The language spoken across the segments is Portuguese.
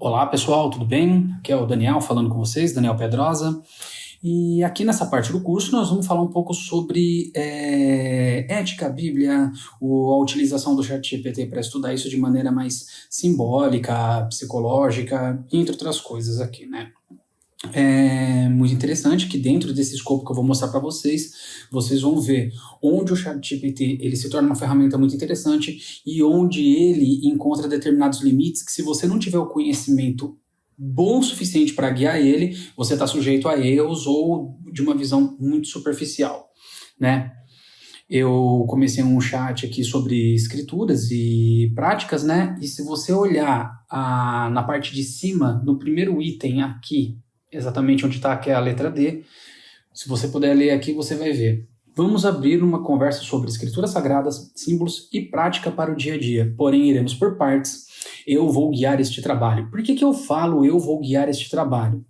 Olá pessoal, tudo bem? Aqui é o Daniel falando com vocês, Daniel Pedrosa. E aqui nessa parte do curso nós vamos falar um pouco sobre ética, Bíblia, a utilização do ChatGPT para estudar isso de maneira mais simbólica, psicológica, entre outras coisas aqui, né? É muito interessante que dentro desse escopo que eu vou mostrar para vocês, vocês vão ver onde o ChatGPT ele se torna uma ferramenta muito interessante e onde ele encontra determinados limites que, se você não tiver o conhecimento bom o suficiente para guiar ele, você está sujeito a erros ou de uma visão muito superficial, né? Eu comecei um chat aqui sobre escrituras e práticas, né? E se você olhar na parte de cima, no primeiro item aqui, exatamente onde está aqui a letra D, se você puder ler aqui, você vai ver. Vamos abrir uma conversa sobre escrituras sagradas, símbolos e prática para o dia a dia, porém iremos por partes. Eu vou guiar este trabalho. Por que eu falo eu vou guiar este trabalho?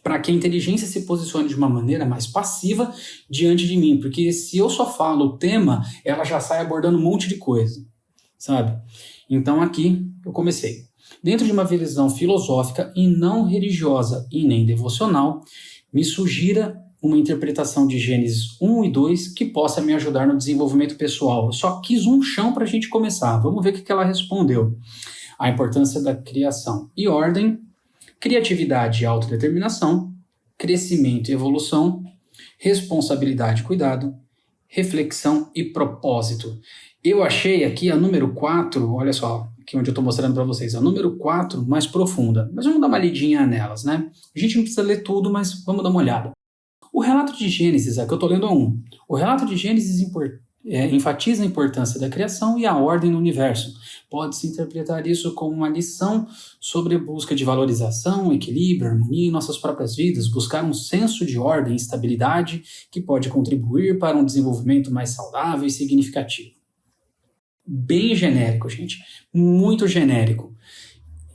Para que a inteligência se posicione de uma maneira mais passiva diante de mim, porque se eu só falo o tema, ela já sai abordando um monte de coisa, sabe? Então aqui eu comecei. Dentro de uma visão filosófica e não religiosa e nem devocional, me sugira uma interpretação de Gênesis 1 e 2 que possa me ajudar no desenvolvimento pessoal. Eu só quis um chão para a gente começar. Vamos ver o que ela respondeu. A importância da criação e ordem, criatividade e autodeterminação, crescimento e evolução, responsabilidade e cuidado, reflexão e propósito. Eu achei aqui a número 4, olha só, aqui onde eu estou mostrando para vocês, a número 4 mais profunda. Mas vamos dar uma lidinha nelas, né? A gente não precisa ler tudo, mas vamos dar uma olhada. O relato de Gênesis, aqui eu estou lendo a 1. O relato de Gênesis enfatiza a importância da criação e a ordem no universo. Pode-se interpretar isso como uma lição sobre a busca de valorização, equilíbrio, harmonia em nossas próprias vidas, buscar um senso de ordem e estabilidade que pode contribuir para um desenvolvimento mais saudável e significativo. Bem genérico, gente. Muito genérico.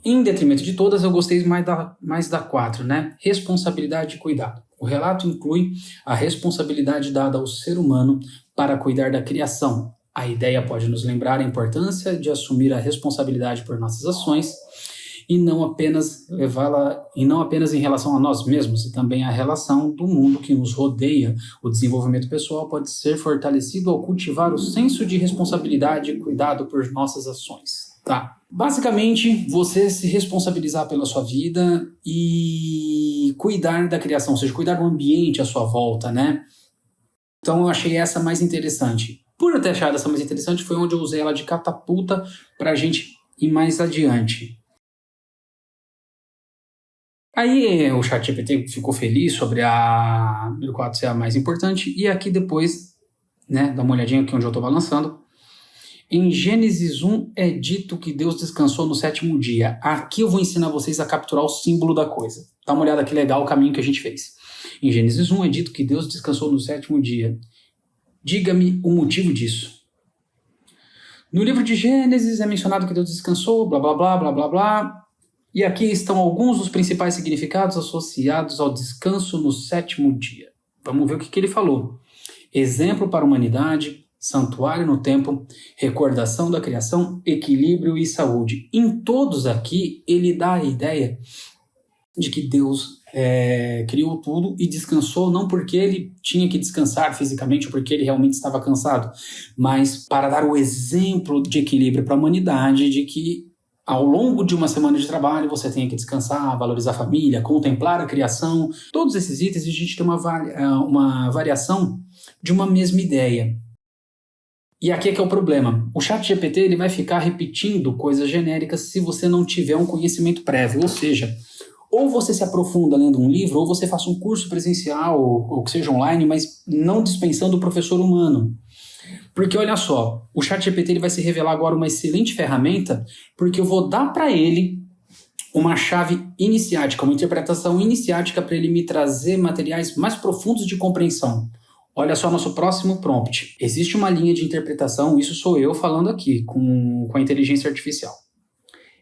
Em detrimento de todas, eu gostei mais da 4, né? Responsabilidade e cuidado. O relato inclui a responsabilidade dada ao ser humano para cuidar da criação. A ideia pode nos lembrar a importância de assumir a responsabilidade por nossas ações e não apenas em relação a nós mesmos, e também a relação do mundo que nos rodeia. O desenvolvimento pessoal pode ser fortalecido ao cultivar o senso de responsabilidade e cuidado por nossas ações. Tá. Basicamente, você se responsabilizar pela sua vida e cuidar da criação, ou seja, cuidar do ambiente à sua volta, né? Então eu achei essa mais interessante. Por eu ter achado essa mais interessante, foi onde eu usei ela de catapulta para a gente ir mais adiante. Aí o ChatGPT ficou feliz sobre a número 4 ser a mais importante, e aqui depois, né, dá uma olhadinha aqui onde eu estou balançando. Em Gênesis 1 é dito que Deus descansou no 7º dia. Aqui eu vou ensinar vocês a capturar o símbolo da coisa. Dá uma olhada que legal o caminho que a gente fez. Em Gênesis 1 é dito que Deus descansou no 7º dia. Diga-me o motivo disso. No livro de Gênesis é mencionado que Deus descansou, blá blá blá blá blá blá. E aqui estão alguns dos principais significados associados ao descanso no 7º dia. Vamos ver o que ele falou. Exemplo para a humanidade, santuário no templo, recordação da criação, equilíbrio e saúde. Em todos aqui, ele dá a ideia de que Deus criou tudo e descansou, não porque ele tinha que descansar fisicamente ou porque ele realmente estava cansado, mas para dar o exemplo de equilíbrio para a humanidade, de que ao longo de uma semana de trabalho você tem que descansar, valorizar a família, contemplar a criação. Todos esses itens a gente tem uma variação de uma mesma ideia. E aqui é que é o problema. O ChatGPT ele vai ficar repetindo coisas genéricas se você não tiver um conhecimento prévio. Ou seja, ou você se aprofunda lendo um livro, ou você faça um curso presencial, ou que seja online, mas não dispensando o professor humano. Porque olha só, o ChatGPT ele vai se revelar agora uma excelente ferramenta, porque eu vou dar para ele uma chave iniciática, uma interpretação iniciática para ele me trazer materiais mais profundos de compreensão. Olha só nosso próximo prompt. Existe uma linha de interpretação, isso sou eu falando aqui, com a inteligência artificial.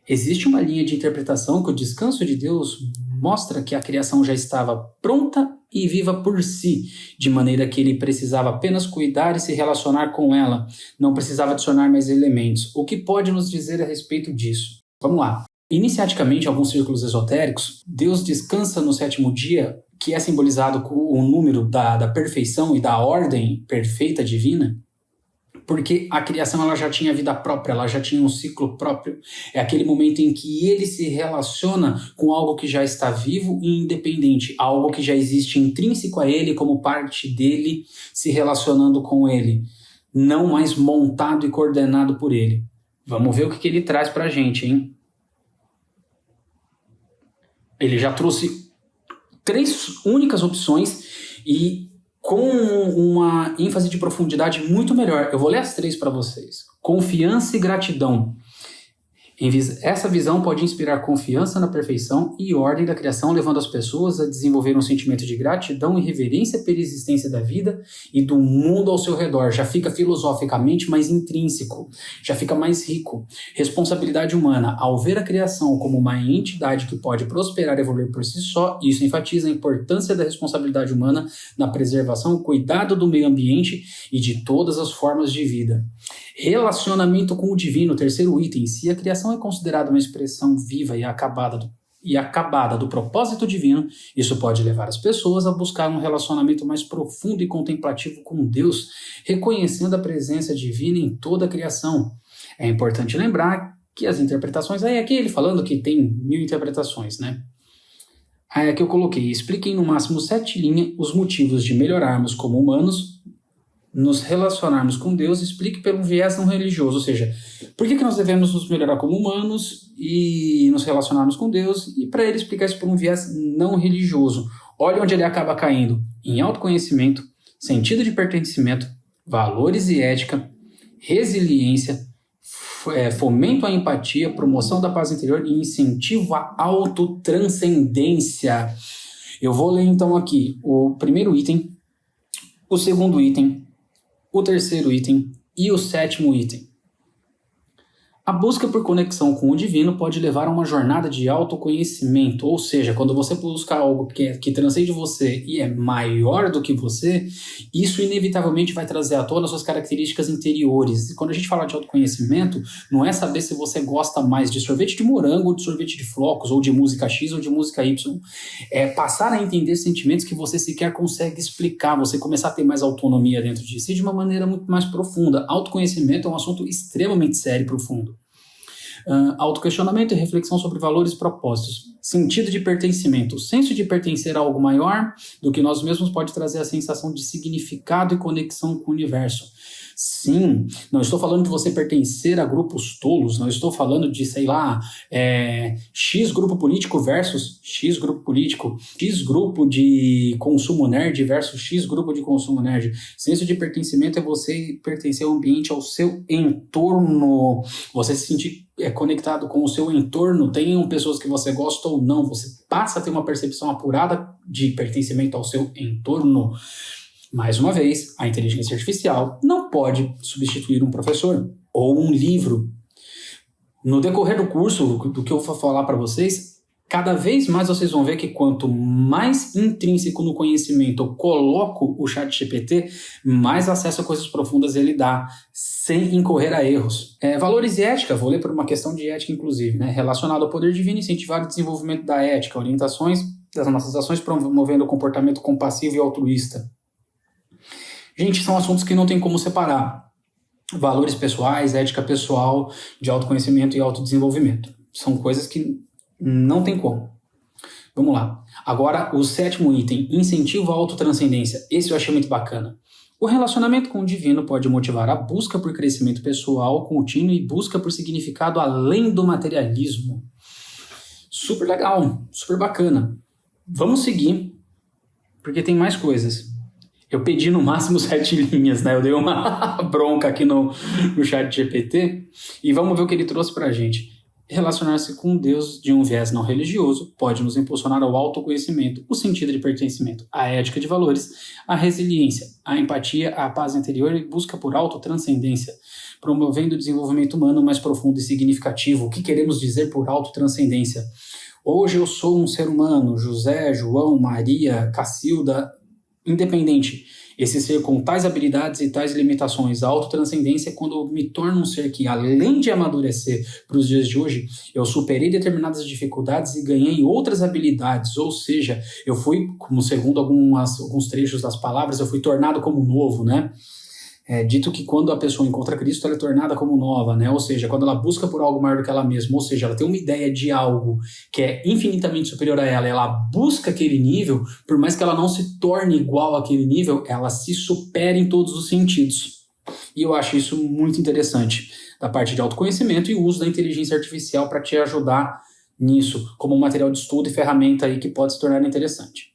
Existe uma linha de interpretação que o descanso de Deus mostra que a criação já estava pronta e viva por si, de maneira que ele precisava apenas cuidar e se relacionar com ela, não precisava adicionar mais elementos. O que pode nos dizer a respeito disso? Vamos lá. Iniciaticamente, em alguns círculos esotéricos, Deus descansa no sétimo dia, que é simbolizado com o número da perfeição e da ordem perfeita divina, porque a criação ela já tinha vida própria, ela já tinha um ciclo próprio. É aquele momento em que ele se relaciona com algo que já está vivo e independente, algo que já existe intrínseco a ele, como parte dele, se relacionando com ele, não mais montado e coordenado por ele. Vamos ver o que ele traz pra gente, hein? Ele já trouxe 3 únicas opções e com uma ênfase de profundidade muito melhor. Eu vou ler as 3 para vocês. Confiança e gratidão. Essa visão pode inspirar confiança na perfeição e ordem da criação, levando as pessoas a desenvolver um sentimento de gratidão e reverência pela existência da vida e do mundo ao seu redor. Já fica filosoficamente mais intrínseco, já fica mais rico. Responsabilidade humana. Ao ver a criação como uma entidade que pode prosperar e evoluir por si só, isso enfatiza a importância da responsabilidade humana na preservação e cuidado do meio ambiente e de todas as formas de vida. Relacionamento com o divino, 3º item. Se a criação é considerada uma expressão viva e acabada do propósito divino, isso pode levar as pessoas a buscar um relacionamento mais profundo e contemplativo com Deus, reconhecendo a presença divina em toda a criação. É importante lembrar que as interpretações, aí aqui ele falando que tem 1000 interpretações, né? Aí aqui eu coloquei, expliquem no máximo 7 linhas os motivos de melhorarmos como humanos, nos relacionarmos com Deus, explique pelo viés não religioso, ou seja, por que nós devemos nos melhorar como humanos e nos relacionarmos com Deus, e para ele explicar isso por um viés não religioso. Olha onde ele acaba caindo, em autoconhecimento, sentido de pertencimento, valores e ética, resiliência, fomento à empatia, promoção da paz interior e incentivo à autotranscendência. Eu vou ler então aqui o 1º item, o 2º item, o 3º item e o 7º item. A busca por conexão com o divino pode levar a uma jornada de autoconhecimento, ou seja, quando você busca algo que transcende você e é maior do que você, isso inevitavelmente vai trazer à tona suas características interiores. E quando a gente fala de autoconhecimento, não é saber se você gosta mais de sorvete de morango, ou de sorvete de flocos, ou de música X ou de música Y. É passar a entender sentimentos que você sequer consegue explicar, você começar a ter mais autonomia dentro de si de uma maneira muito mais profunda. Autoconhecimento é um assunto extremamente sério e profundo. Autoquestionamento e reflexão sobre valores e propósitos. Sentido de pertencimento. O senso de pertencer a algo maior do que nós mesmos pode trazer a sensação de significado e conexão com o universo. Sim, não estou falando de você pertencer a grupos tolos, não estou falando de, sei lá, X grupo político versus X grupo político, X grupo de consumo nerd versus X grupo de consumo nerd. Senso de pertencimento é você pertencer ao ambiente, ao seu entorno, você se sentir conectado com o seu entorno, tenham pessoas que você gosta ou não, você passa a ter uma percepção apurada de pertencimento ao seu entorno. Mais uma vez, a inteligência artificial não pode substituir um professor ou um livro. No decorrer do curso, do que eu vou falar para vocês, cada vez mais vocês vão ver que quanto mais intrínseco no conhecimento eu coloco o ChatGPT, mais acesso a coisas profundas ele dá, sem incorrer a erros. Valores e ética, vou ler por uma questão de ética inclusive, né? Relacionado ao poder divino, incentivar o desenvolvimento da ética, orientações das nossas ações promovendo o comportamento compassivo e altruísta. Gente, são assuntos que não tem como separar. Valores pessoais, ética pessoal, de autoconhecimento e autodesenvolvimento. São coisas que não tem como. Vamos lá. Agora, o 7º item, incentivo à autotranscendência. Esse eu achei muito bacana. O relacionamento com o divino pode motivar a busca por crescimento pessoal contínuo e busca por significado além do materialismo. Super legal, super bacana. Vamos seguir, porque tem mais coisas. Eu pedi no máximo 7 linhas, né? Eu dei uma bronca aqui no chat GPT e vamos ver o que ele trouxe pra gente. Relacionar-se com Deus de um viés não religioso pode nos impulsionar ao autoconhecimento, o sentido de pertencimento, a ética de valores, a resiliência, a empatia, a paz interior e busca por autotranscendência, promovendo o desenvolvimento humano mais profundo e significativo. O que queremos dizer por autotranscendência? Hoje eu sou um ser humano, José, João, Maria, Cacilda, independente, esse ser com tais habilidades e tais limitações, a autotranscendência é quando eu me torno um ser que, além de amadurecer para os dias de hoje, eu superei determinadas dificuldades e ganhei outras habilidades, ou seja, eu fui, como segundo alguns trechos das palavras, eu fui tornado como novo, né? É dito que quando a pessoa encontra Cristo, ela é tornada como nova, né? Ou seja, quando ela busca por algo maior do que ela mesma, ou seja, ela tem uma ideia de algo que é infinitamente superior a ela, ela busca aquele nível, por mais que ela não se torne igual àquele nível, ela se supera em todos os sentidos. E eu acho isso muito interessante, da parte de autoconhecimento e o uso da inteligência artificial para te ajudar nisso, como um material de estudo e ferramenta aí que pode se tornar interessante.